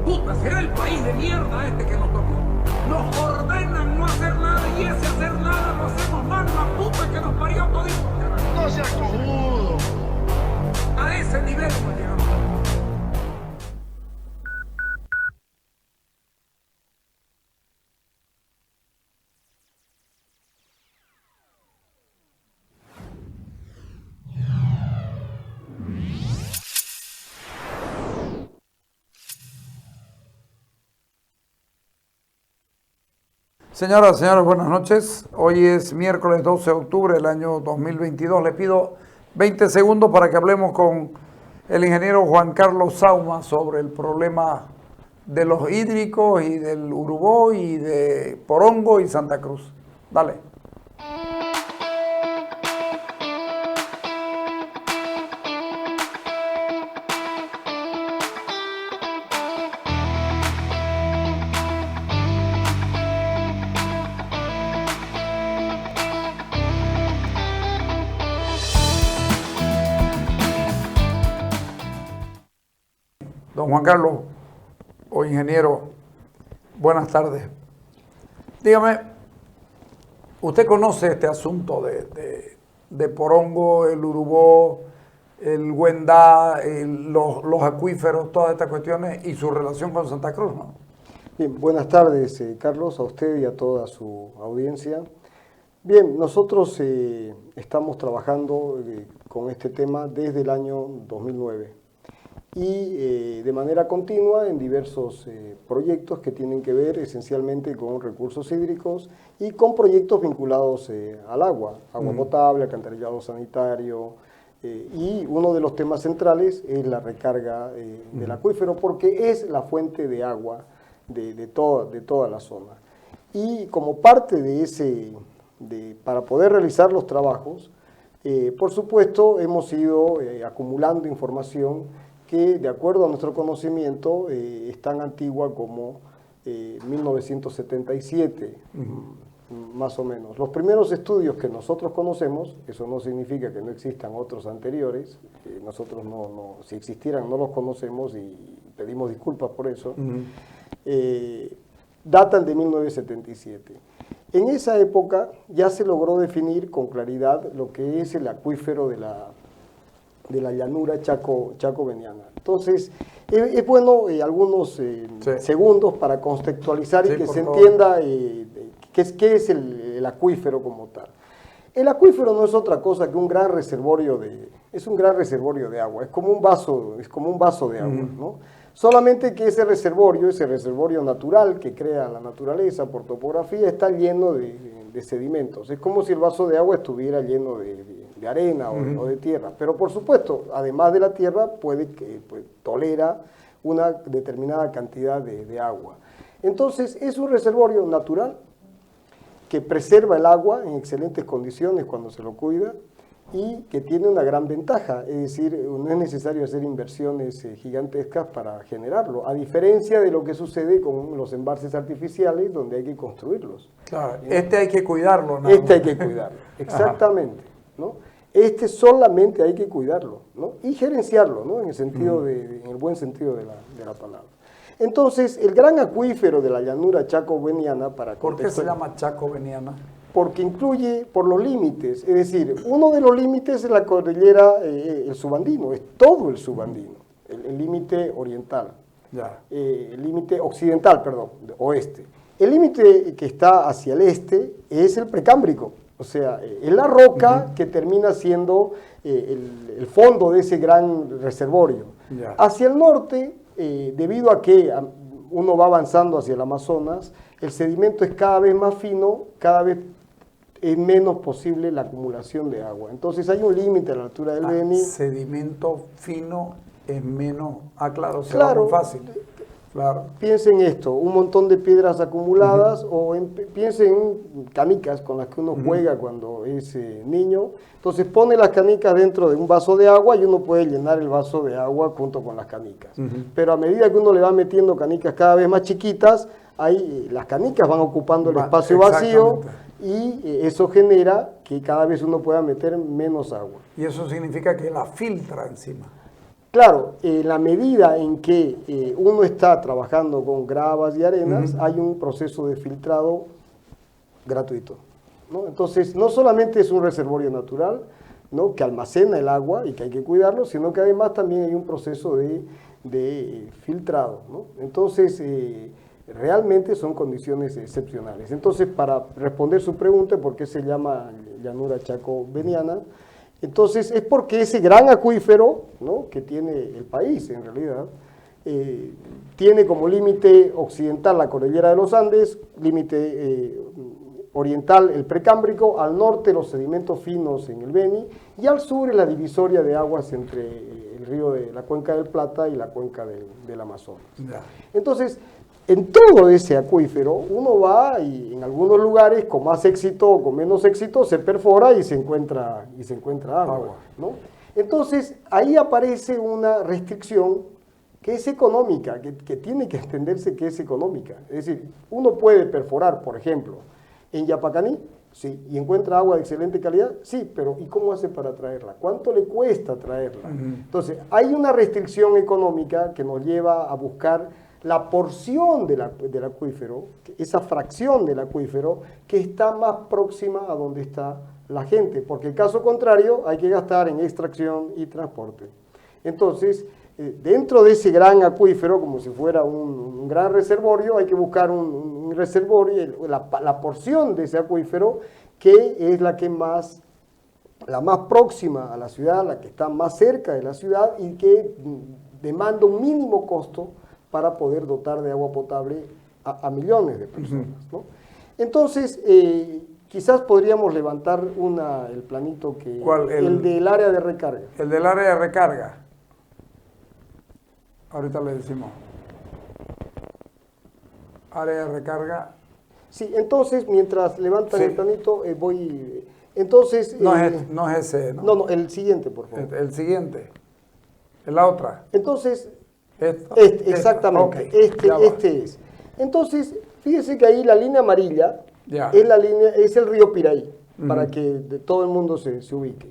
Puta, será el país de mierda este que nos tocó. Nos ordenan no hacer nada y ese hacer nada lo hacemos mal, la puta que nos parió todito. No seas cojudo. A ese nivel hemos llegado. Señoras, señores, buenas noches. Hoy es miércoles 12 de octubre del año 2022. Le pido 20 segundos para que hablemos con el ingeniero Juan Carlos Sauma sobre el problema de los hídricos y del Urubó y de Porongo y Santa Cruz. Dale. Don Juan Carlos, o ingeniero, buenas tardes. Dígame, ¿usted conoce este asunto de Porongo, el Urubó, el Güendá, los acuíferos, todas estas cuestiones y su relación con Santa Cruz, no? Bien, buenas tardes, Carlos, a usted y a toda su audiencia. Bien, nosotros estamos trabajando con este tema desde el año 2009. Y de manera continua en diversos proyectos que tienen que ver esencialmente con recursos hídricos y con proyectos vinculados al agua potable, alcantarillado sanitario, y uno de los temas centrales es la recarga del acuífero porque es la fuente de agua de toda la zona. Y como parte de para poder realizar los trabajos, por supuesto hemos ido acumulando información que de acuerdo a nuestro conocimiento es tan antigua como 1977, más o menos. Los primeros estudios que nosotros conocemos, eso no significa que no existan otros anteriores, nosotros si existieran no los conocemos y pedimos disculpas por eso, datan de 1977. En esa época ya se logró definir con claridad lo que es el acuífero de la llanura chaco-beniana. Entonces, es bueno algunos segundos para contextualizar y que se entienda qué es el acuífero como tal. El acuífero no es otra cosa que un gran reservorio de agua, es como un vaso de agua, ¿no? Solamente que ese reservorio natural que crea la naturaleza por topografía, está lleno de sedimentos. Es como si el vaso de agua estuviera lleno de arena o de tierra. Pero por supuesto, además de la tierra, tolera una determinada cantidad de agua. Entonces, es un reservorio natural que preserva el agua en excelentes condiciones cuando se lo cuida y que tiene una gran ventaja, es decir, no es necesario hacer inversiones gigantescas para generarlo, a diferencia de lo que sucede con los embalses artificiales donde hay que construirlos. Claro, hay que cuidarlo, ¿no? Hay que cuidarlo, exactamente, ¿no? Solamente hay que cuidarlo, ¿no? Y gerenciarlo, ¿no? En el buen sentido de la palabra. Entonces, el gran acuífero de la llanura chaco-beniana ¿Por qué se llama chaco-beniana? Porque incluye por los límites, es decir, uno de los límites es la cordillera, el subandino, es todo el subandino, el límite oriental, el límite occidental, perdón, oeste. El límite que está hacia el este es el precámbrico, o sea, es la roca que termina siendo el fondo de ese gran reservorio. Hacia el norte, debido a que uno va avanzando hacia el Amazonas, el sedimento es cada vez más fino, cada vez es menos posible la acumulación de agua. Entonces hay un límite a la altura del Beni. Sedimento fino es menos... claro, claro, fácil. Claro. Piensen esto, un montón de piedras acumuladas piensen en canicas con las que uno juega cuando es niño. Entonces pone las canicas dentro de un vaso de agua y uno puede llenar el vaso de agua junto con las canicas. Pero a medida que uno le va metiendo canicas cada vez más chiquitas, las canicas van ocupando el espacio vacío y eso genera que cada vez uno pueda meter menos agua. Y eso significa que la filtra encima. Claro, en la medida en que uno está trabajando con gravas y arenas, hay un proceso de filtrado gratuito, ¿no? Entonces, no solamente es un reservorio natural, ¿no?, que almacena el agua y que hay que cuidarlo, sino que además también hay un proceso de filtrado, ¿no? Entonces, realmente son condiciones excepcionales. Entonces, para responder su pregunta, ¿por qué se llama llanura chaco-beniana? Entonces, es porque ese gran acuífero, ¿no?, que tiene el país en realidad, tiene como límite occidental la cordillera de los Andes, límite oriental el Precámbrico, al norte los sedimentos finos en el Beni, y al sur la divisoria de aguas entre el río de la Cuenca del Plata y la cuenca del Amazonas. Ya. Entonces, en todo ese acuífero, uno va y en algunos lugares, con más éxito o con menos éxito, se perfora y se encuentra agua, ¿no? Entonces, ahí aparece una restricción que es económica, que tiene que entenderse que es económica. Es decir, uno puede perforar, por ejemplo, en Yapacaní, sí, y encuentra agua de excelente calidad, sí, pero ¿y cómo hace para traerla? ¿Cuánto le cuesta traerla? Entonces, hay una restricción económica que nos lleva a buscar la porción del acuífero, esa fracción del acuífero que está más próxima a donde está la gente, porque en caso contrario hay que gastar en extracción y transporte. Entonces, dentro de ese gran acuífero, como si fuera un gran reservorio, hay que buscar un reservorio, la porción de ese acuífero que es la más próxima a la ciudad, la que está más cerca de la ciudad y que demanda un mínimo costo para poder dotar de agua potable a millones de personas, ¿no? Entonces, quizás podríamos levantar el planito que... ¿Cuál? El del área de recarga. El del área de recarga. Ahorita le decimos. Área de recarga. Sí, entonces, mientras levantan Sí. el planito, voy... Entonces... No es ese, ¿no? No, el siguiente, por favor. El siguiente. La otra. Entonces, Esta. exactamente, Ok, ya va. este es. Entonces, fíjese que ahí la línea amarilla Ya. es el río Piraí, para que todo el mundo se ubique.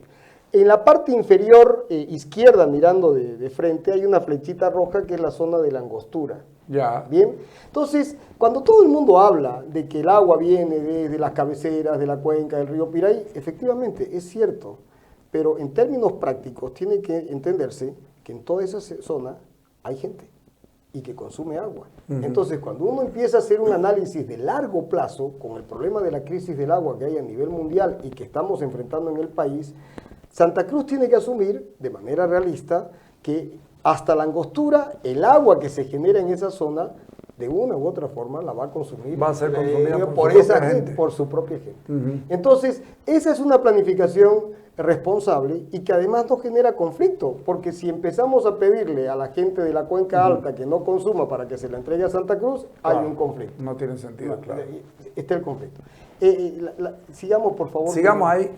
En la parte inferior izquierda, mirando de frente, hay una flechita roja que es la zona de la angostura. Ya. Bien, entonces, cuando todo el mundo habla de que el agua viene desde las cabeceras de la cuenca del río Piraí, efectivamente es cierto, pero en términos prácticos tiene que entenderse que en toda esa zona hay gente y que consume agua. Entonces, cuando uno empieza a hacer un análisis de largo plazo con el problema de la crisis del agua que hay a nivel mundial y que estamos enfrentando en el país, Santa Cruz tiene que asumir de manera realista que hasta la angostura, el agua que se genera en esa zona, de una u otra forma la va a consumir. Va a ser consumida por su esa propia gente, gente. por su propia gente. Entonces, esa es una planificación responsable y que además no genera conflicto, porque si empezamos a pedirle a la gente de la cuenca alta que no consuma para que se la entregue a Santa Cruz, hay un conflicto. No tiene sentido, claro. Está el conflicto. Sigamos, por favor. Sigamos ahí.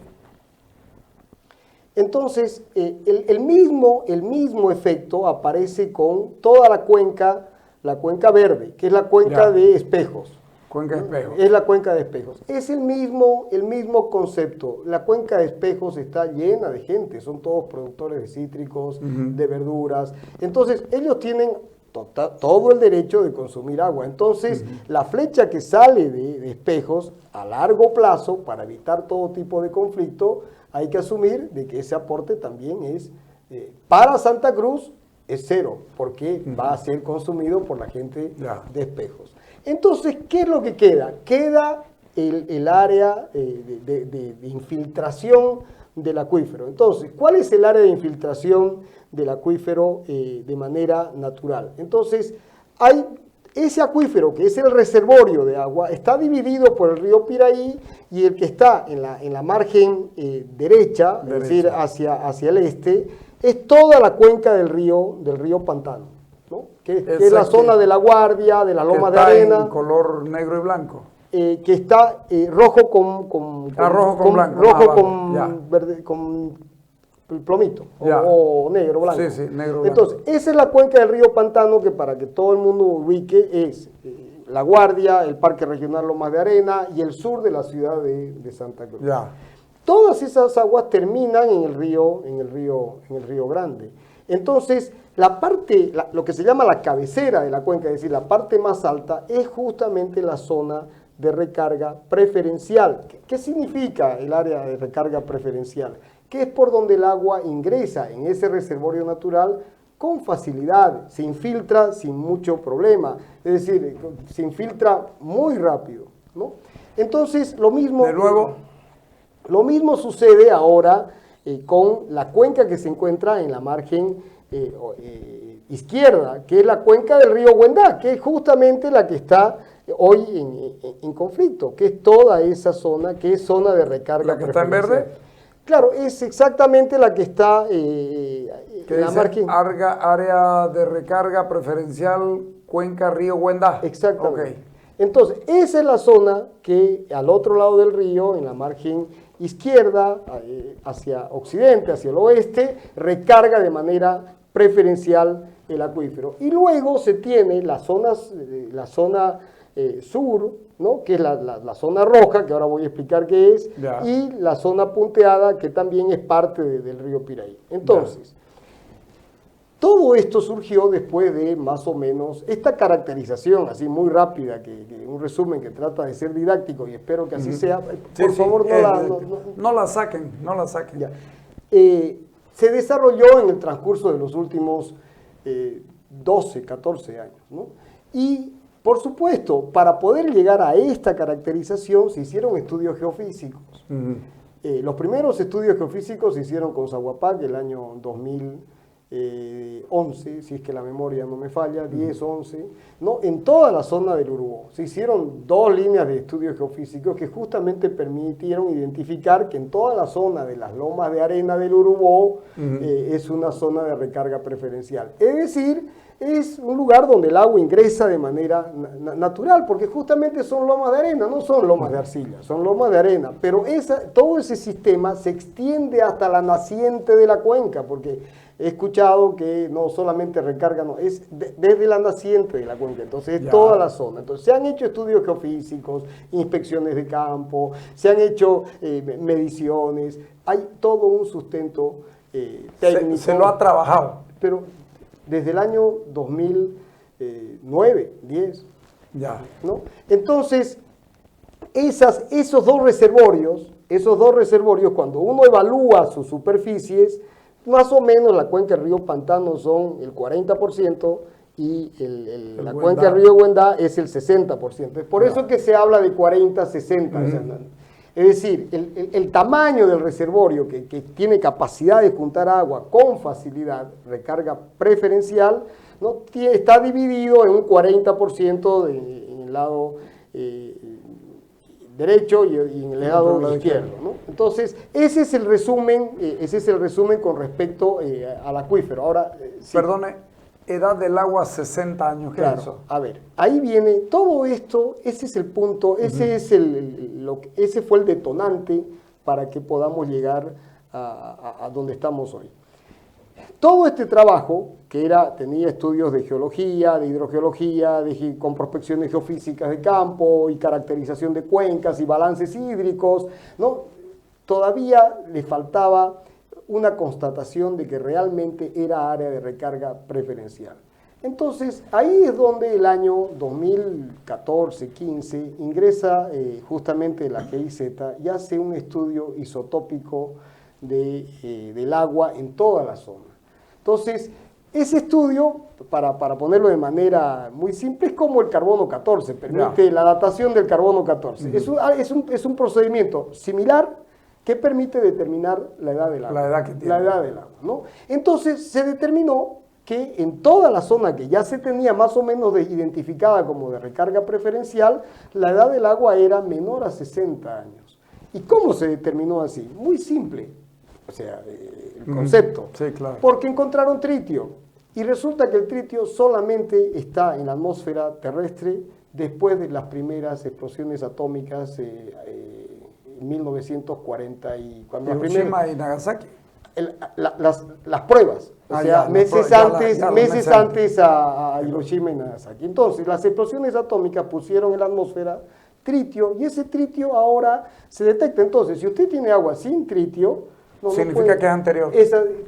Entonces, el mismo efecto aparece con toda la cuenca verde, que es la cuenca de Espejos. Cuenca de Espejos. Es la cuenca de Espejos. Es el mismo concepto. La cuenca de Espejos está llena de gente, son todos productores de cítricos, de verduras. Entonces, ellos tienen todo el derecho de consumir agua. Entonces, la flecha que sale de Espejos, a largo plazo, para evitar todo tipo de conflicto, hay que asumir de que ese aporte también es, para Santa Cruz, es cero, porque va a ser consumido por la gente de Espejos. Entonces, ¿qué es lo que queda? Queda el área de infiltración del acuífero. Entonces, ¿cuál es el área de infiltración del acuífero de manera natural? Entonces, hay ese acuífero, que es el reservorio de agua, está dividido por el río Piraí y el que está en la margen derecha, es decir, hacia el este, es toda la cuenca del río Pantano, ¿no? que es la zona de La Guardia, de la Loma de Arena. En color negro y blanco. Que está rojo con blanco. Rojo con verde, con plomito o negro, blanco. Sí, negro, blanco. Entonces, esa es la cuenca del río Pantano, que para que todo el mundo ubique es La Guardia, el Parque Regional Lomas de Arena y el sur de la ciudad de Santa Cruz. Todas esas aguas terminan en el río Grande. Entonces, la parte, lo que se llama la cabecera de la cuenca, es decir, la parte más alta, es justamente la zona de recarga preferencial. ¿Qué significa el área de recarga preferencial? Que es por donde el agua ingresa en ese reservorio natural con facilidad, se infiltra sin mucho problema, es decir, se infiltra muy rápido, ¿no? Entonces, lo mismo, de nuevo, lo mismo sucede ahora con la cuenca que se encuentra en la margen izquierda, que es la cuenca del río Güendá, que es justamente la que está hoy en conflicto, que es toda esa zona, que es zona de recarga la que está en verde. Claro, es exactamente la que está en la margen. Área de recarga preferencial Cuenca Río Güendá. Exactamente. Okay. Entonces, esa es la zona que al otro lado del río, en la margen izquierda, hacia occidente, hacia el oeste, recarga de manera preferencial el acuífero. Y luego se tiene la zona sur, ¿no? Que es la zona roja, que ahora voy a explicar qué es, ya, y la zona punteada, que también es parte del río Piraí. Entonces, ya, todo esto surgió después de más o menos esta caracterización así muy rápida, que un resumen que trata de ser didáctico y espero que así sea. Por favor, no la saquen, no la saquen. Ya. Se desarrolló en el transcurso de los últimos 12, 14 años, ¿no? Y, por supuesto, para poder llegar a esta caracterización se hicieron estudios geofísicos. Los primeros estudios geofísicos se hicieron con Zaguapac el año 2011, si es que la memoria no me falla, 10, 11, ¿no? En toda la zona del Urubó. Se hicieron 2 líneas de estudios geofísicos que justamente permitieron identificar que en toda la zona de las lomas de arena del Urubó es una zona de recarga preferencial. Es decir, es un lugar donde el agua ingresa de manera natural, porque justamente son lomas de arena, no son lomas de arcilla, son lomas de arena. Pero todo ese sistema se extiende hasta la naciente de la cuenca, porque he escuchado que no solamente recarga, no, es desde la naciente de la cuenca, entonces es toda la zona. Entonces se han hecho estudios geofísicos, inspecciones de campo, se han hecho mediciones, hay todo un sustento técnico. Se lo ha trabajado. Pero desde el año 2009, 10. Ya. ¿No? Entonces, esos dos reservorios, cuando uno evalúa sus superficies, más o menos la cuenca del río Pantano son el 40% y la cuenca del río Güendá es el 60%. Es por eso que se habla de 40-60. Es decir, el tamaño del reservorio que tiene capacidad de juntar agua con facilidad, recarga preferencial, ¿no? Está dividido en un 40% en el lado derecho y en el lado izquierdo, ¿no? Entonces, ese es el resumen con respecto al acuífero. Ahora, sí. Perdone, edad del agua 60 años, ¿qué claro, es eso? A ver, ahí viene todo esto, ese es el punto, ese fue el detonante para que podamos llegar a donde estamos hoy. Todo este trabajo, que tenía estudios de geología, de hidrogeología, con prospecciones geofísicas de campo y caracterización de cuencas y balances hídricos, ¿no? Todavía le faltaba una constatación de que realmente era área de recarga preferencial. Entonces, ahí es donde el año 2014-15 ingresa justamente la GIZ y hace un estudio isotópico del agua en toda la zona. Entonces, ese estudio, para ponerlo de manera muy simple, es como el carbono 14, permite la datación del carbono 14. Es un procedimiento similar que permite determinar la edad del agua. La edad que tiene. La edad del agua, ¿no? Entonces, se determinó que en toda la zona que ya se tenía más o menos identificada como de recarga preferencial, la edad del agua era menor a 60 años. ¿Y cómo se determinó así? Muy simple, o sea, el concepto. Sí, claro. Porque encontraron tritio, y resulta que el tritio solamente está en la atmósfera terrestre después de las primeras explosiones atómicas en 1940 y cuando Hiroshima y Nagasaki. Las pruebas, o sea, meses antes a Hiroshima y Nagasaki. Entonces, las explosiones atómicas pusieron en la atmósfera tritio y ese tritio ahora se detecta. Entonces, si usted tiene agua sin tritio, Significa que es anterior.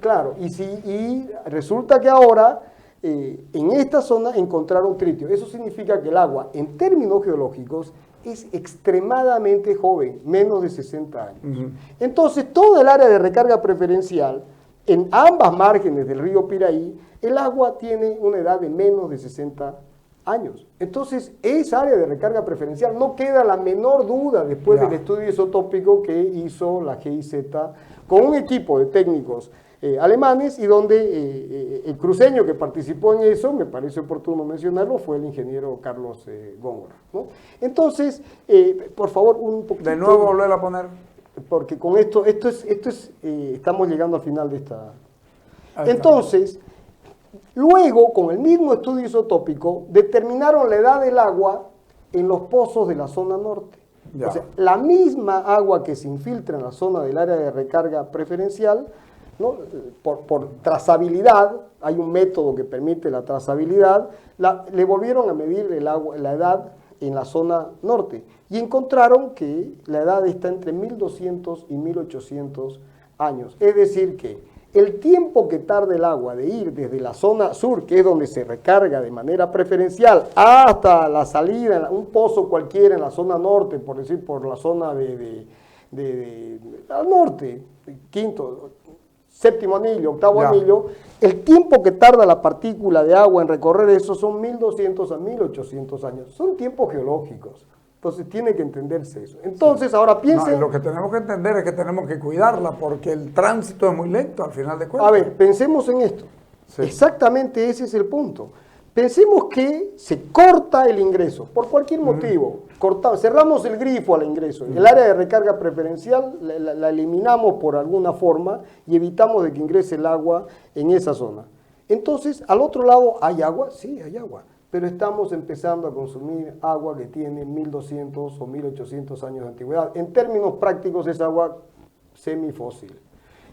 Claro, y resulta que ahora en esta zona encontraron tritio. Eso significa que el agua, en términos geológicos, es extremadamente joven, menos de 60 años. Entonces, toda el área de recarga preferencial, en ambas márgenes del río Piraí, el agua tiene una edad de menos de 60 años. Entonces, esa área de recarga preferencial no queda la menor duda después del estudio isotópico que hizo la GIZ con un equipo de técnicos alemanes y donde el cruceño que participó en eso, me parece oportuno mencionarlo, fue el ingeniero Carlos Góngora, ¿no? Entonces, por favor, un poquito... De nuevo volver a poner... Porque con esto estamos llegando al final de esta... Entonces, luego, con el mismo estudio isotópico, determinaron la edad del agua en los pozos de la zona norte. O sea, la misma agua que se infiltra en la zona del área de recarga preferencial, ¿no? Por trazabilidad, hay un método que permite la trazabilidad, le volvieron a medir la edad en la zona norte y encontraron que la edad está entre 1200 y 1800 años. Es decir que el tiempo que tarda el agua de ir desde la zona sur, que es donde se recarga de manera preferencial, hasta la salida, un pozo cualquiera en la zona norte, por decir, por la zona al norte, quinto, séptimo anillo, octavo anillo, el tiempo que tarda la partícula de agua en recorrer eso son 1200 a 1800 años. Son tiempos geológicos. Entonces tiene que entenderse eso. Entonces ahora piensen... No, lo que tenemos que entender es que tenemos que cuidarla porque el tránsito es muy lento al final de cuentas. A ver, pensemos en esto. Sí. Exactamente ese es el punto. Pensemos que se corta el ingreso, por cualquier motivo. Cerramos el grifo al ingreso. El área de recarga preferencial la eliminamos por alguna forma y evitamos de que ingrese el agua en esa zona. Entonces, al otro lado, ¿hay agua? Sí, hay agua. Pero estamos empezando a consumir agua que tiene 1200 o 1800 años de antigüedad. En términos prácticos, es agua semifósil.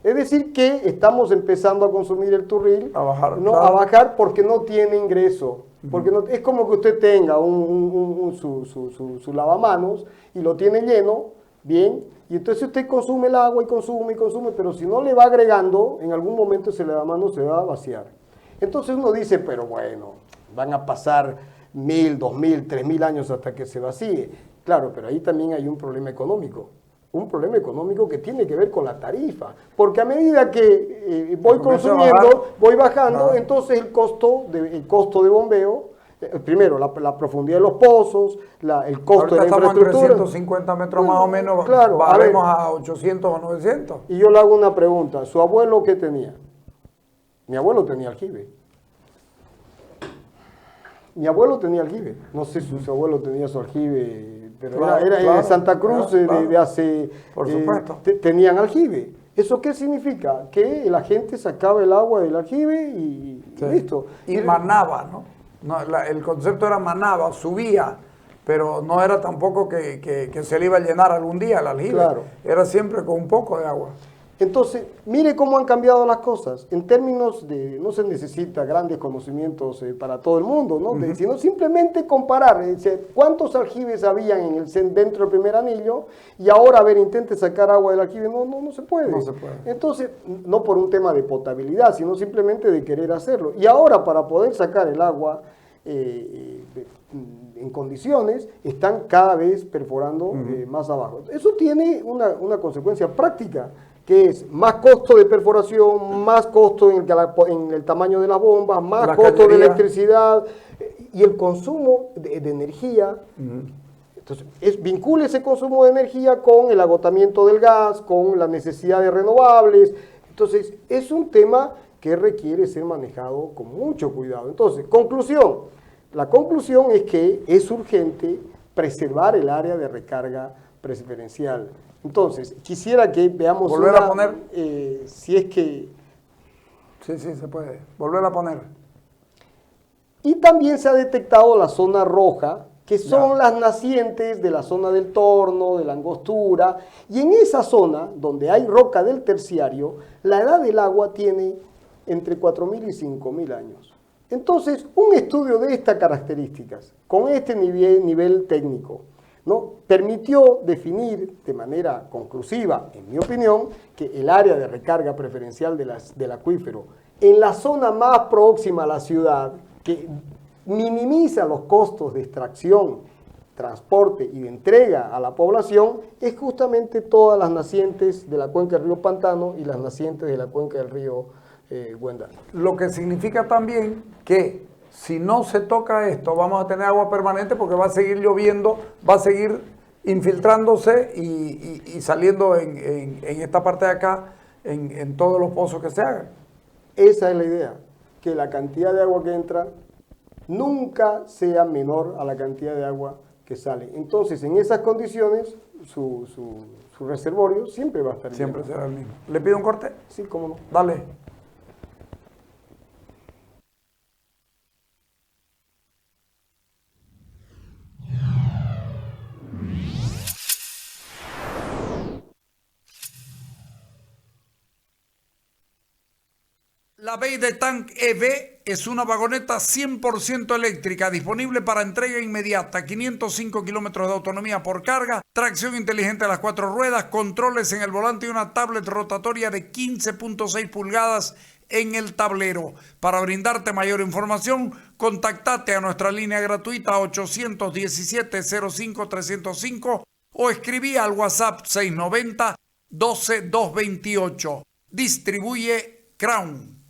Es decir que estamos empezando a consumir el Turril, a bajar porque no tiene ingreso. Porque es como que usted tenga su lavamanos y lo tiene lleno, bien, y entonces usted consume el agua y consume, pero si no le va agregando, en algún momento ese lavamanos se va a vaciar. Entonces uno dice, pero bueno, van a pasar 1000, 2000, 3000 años hasta que se vacíe. Claro, pero ahí también hay un problema económico. Un problema económico que tiene que ver con la tarifa. Porque a medida que voy consumiendo, voy bajando, entonces el costo de bombeo, primero la profundidad de los pozos, el costo de la infraestructura. Estamos en 350 metros más o menos, claro, bajemos a 800 o 900. Y yo le hago una pregunta, ¿su abuelo qué tenía? Mi abuelo tenía aljibe. Mi abuelo tenía aljibe. No sé si su abuelo tenía su aljibe, pero era en Santa Cruz de hace... Por supuesto. Tenían aljibe. ¿Eso qué significa? Que la gente sacaba el agua del aljibe y listo. Y manaba, ¿no? El concepto era manaba, subía, pero no era tampoco que se le iba a llenar algún día el aljibe. Claro. Era siempre con un poco de agua. Entonces, mire cómo han cambiado las cosas. En términos de, no se necesita grandes conocimientos para todo el mundo, ¿no? Sino simplemente comparar cuántos aljibes habían dentro del primer anillo y ahora, a ver, intente sacar agua del aljibe. No se puede. No se puede. Entonces, no por un tema de potabilidad, sino simplemente de querer hacerlo. Y ahora, para poder sacar el agua en condiciones, están cada vez perforando más abajo. Eso tiene una consecuencia práctica, que es más costo de perforación, más costo en el tamaño de las bombas, más costo de electricidad y el consumo de energía. Entonces, vincula ese consumo de energía con el agotamiento del gas, con la necesidad de renovables. Entonces, es un tema que requiere ser manejado con mucho cuidado. Entonces, conclusión. La conclusión es que es urgente preservar el área de recarga preferencial. Entonces, quisiera que veamos... Volver a poner... si es que... Sí, se puede. Volver a poner. Y también se ha detectado la zona roja, que son las nacientes de la zona del Torno, de la Angostura. Y en esa zona, donde hay roca del terciario, la edad del agua tiene entre 4000 y 5000 años. Entonces, un estudio de estas características, con este nivel técnico, ¿no? Permitió definir de manera conclusiva, en mi opinión, que el área de recarga preferencial del acuífero en la zona más próxima a la ciudad, que minimiza los costos de extracción, transporte y de entrega a la población, es justamente todas las nacientes de la cuenca del río Pantano y las nacientes de la cuenca del río Guandán. Lo que significa también que si no se toca esto, vamos a tener agua permanente porque va a seguir lloviendo, va a seguir infiltrándose y saliendo en esta parte de acá, en todos los pozos que se hagan. Esa es la idea, que la cantidad de agua que entra nunca sea menor a la cantidad de agua que sale. Entonces, en esas condiciones, su reservorio siempre va a estar Siempre lleno. será el mismo. ¿Le pido un corte? Sí, cómo no. Dale. La Bay de Tank EV es una vagoneta 100% eléctrica disponible para entrega inmediata, 505 kilómetros de autonomía por carga, tracción inteligente a las 4 ruedas, controles en el volante y una tablet rotatoria de 15.6 pulgadas en el tablero. Para brindarte mayor información, contactate a nuestra línea gratuita 817-05-305 o escribí al WhatsApp 690 12 228. Distribuye Crown.